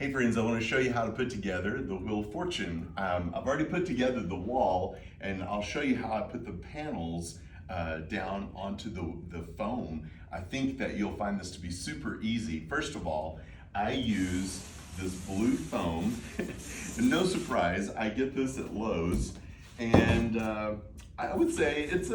Hey friends, I want to show you how to put together the Wheel of Fortune. I've already put together the wall, and I'll show you how I put the panels down onto the foam. I think that you'll find this to be super easy. First of all, I use this blue foam, and no surprise, I get this at Lowe's, and I would say it's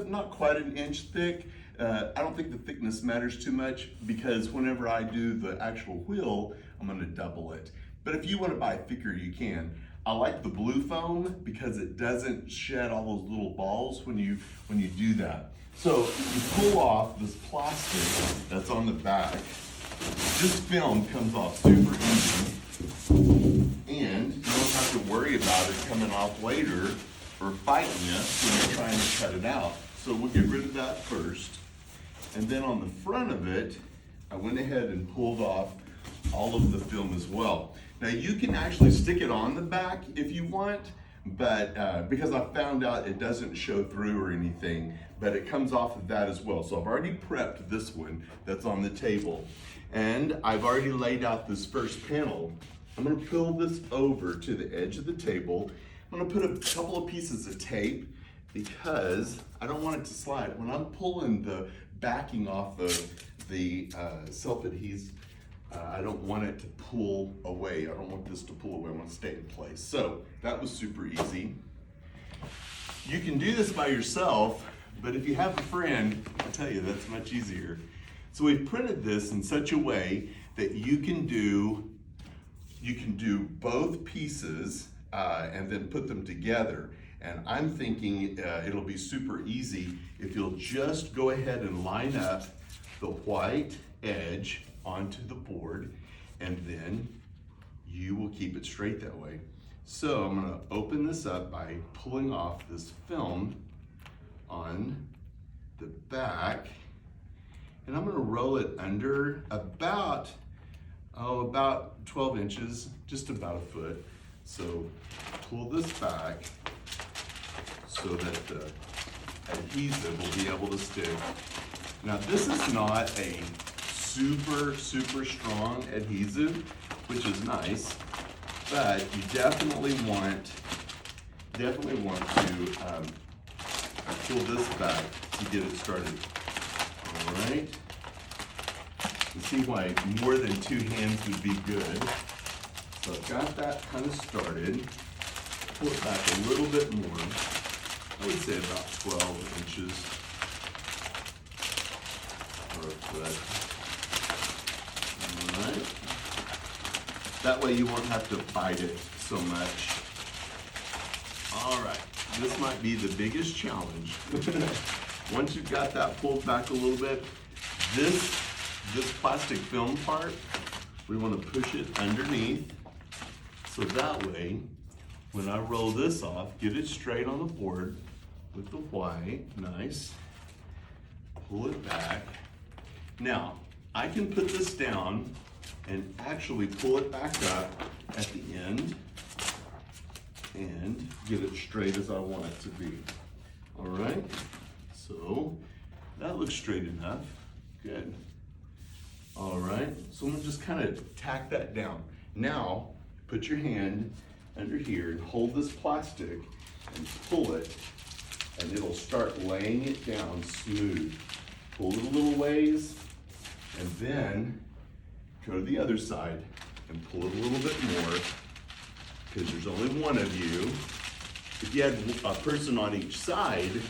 not quite an inch thick. I don't think the thickness matters too much because whenever I do the actual wheel, I'm gonna double it. But if you wanna buy thicker, you can. I like the blue foam because it doesn't shed all those little balls when you do that. So you pull off this plastic that's on the back. This film comes off super easy, and you don't have to worry about it coming off later or fighting you when you're trying to cut it out. So we'll get rid of that first. And then on the front of it, I went ahead and pulled off all of the film as well. Now you can actually stick it on the back if you want, but because I found out it doesn't show through or anything, but it comes off of that as well. So I've already prepped this one that's on the table. And I've already laid out this first panel. I'm gonna pull this over to the edge of the table. I'm gonna put a couple of pieces of tape because I don't want it to slide. When I'm pulling the backing off of the self-adhesive, I don't want it to pull away. I don't want this to pull away. I want it to stay in place. So that was super easy. You can do this by yourself, but if you have a friend, I'll tell you, that's much easier. So we've printed this in such a way that you can do both pieces and then put them together. And I'm thinking it'll be super easy if you'll just go ahead and line up the white edge onto the board, and then you will keep it straight that way. So I'm gonna open this up by pulling off this film on the back, and I'm gonna roll it under about 12 inches, just about a foot. So pull this back so that the adhesive will be able to stick. Now this is not a super strong adhesive, which is nice, but you definitely want to pull this back to get it started. All right. You see why more than two hands would be good. So I've got that kind of started. Pull it back a little bit more. I would say about 12 inches or a foot. All right. That way you won't have to fight it so much. All right. This might be the biggest challenge. Once you've got that pulled back a little bit, this plastic film part, we want to push it underneath. So that way, when I roll this off, get it straight on the board with the white, nice. Pull it back. Now, I can put this down and actually pull it back up at the end and get it straight as I want it to be. All right, so that looks straight enough, good. All right, so I'm gonna just kind of tack that down. Now, put your hand under here and hold this plastic and pull it, and it'll start laying it down smooth. Pull it a little ways, and then go to the other side and pull it a little bit more, because there's only one of you. If you had a person on each side,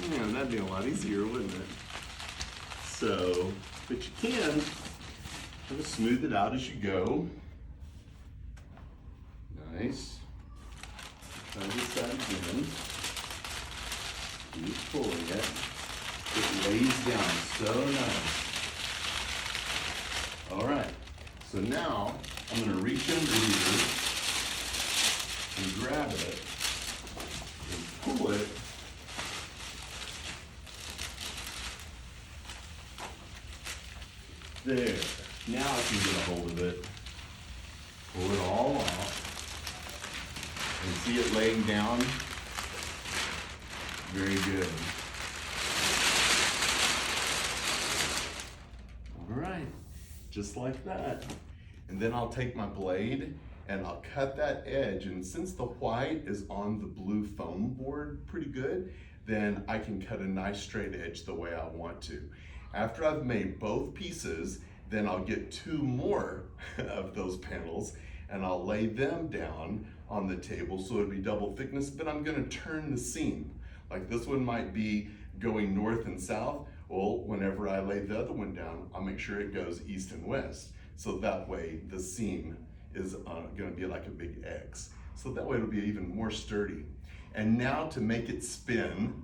man, that'd be a lot easier, wouldn't it? So, but you can kind of smooth it out as you go. Nice. Try this side again. Keep pulling it. It lays down so nice. All right, so now I'm gonna reach under here and grab it and pull it. There, now I can get a hold of it. Pull it all off and see it laying down. Very good. All right, just like that. And then I'll take my blade and I'll cut that edge. And since the white is on the blue foam board pretty good, then I can cut a nice straight edge the way I want to. After I've made both pieces, then I'll get two more of those panels and I'll lay them down on the table so it'll be double thickness, but I'm gonna turn the seam. Like this one might be going north and south. Well, whenever I lay the other one down, I'll make sure it goes east and west. So that way the seam is gonna be like a big X. So that way it'll be even more sturdy. And now to make it spin,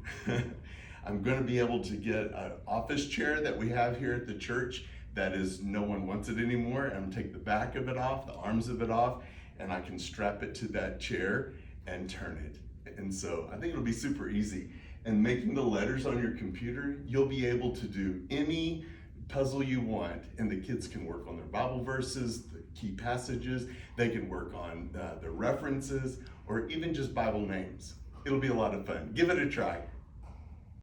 I'm gonna be able to get an office chair that we have here at the church that is, no one wants it anymore. And I'm gonna take the back of it off, the arms of it off, and I can strap it to that chair and turn it. And so I think it'll be super easy. And making the letters on your computer, you'll be able to do any puzzle you want, and the kids can work on their Bible verses, the key passages, they can work on the references, or even just Bible names. It'll be a lot of fun. Give it a try.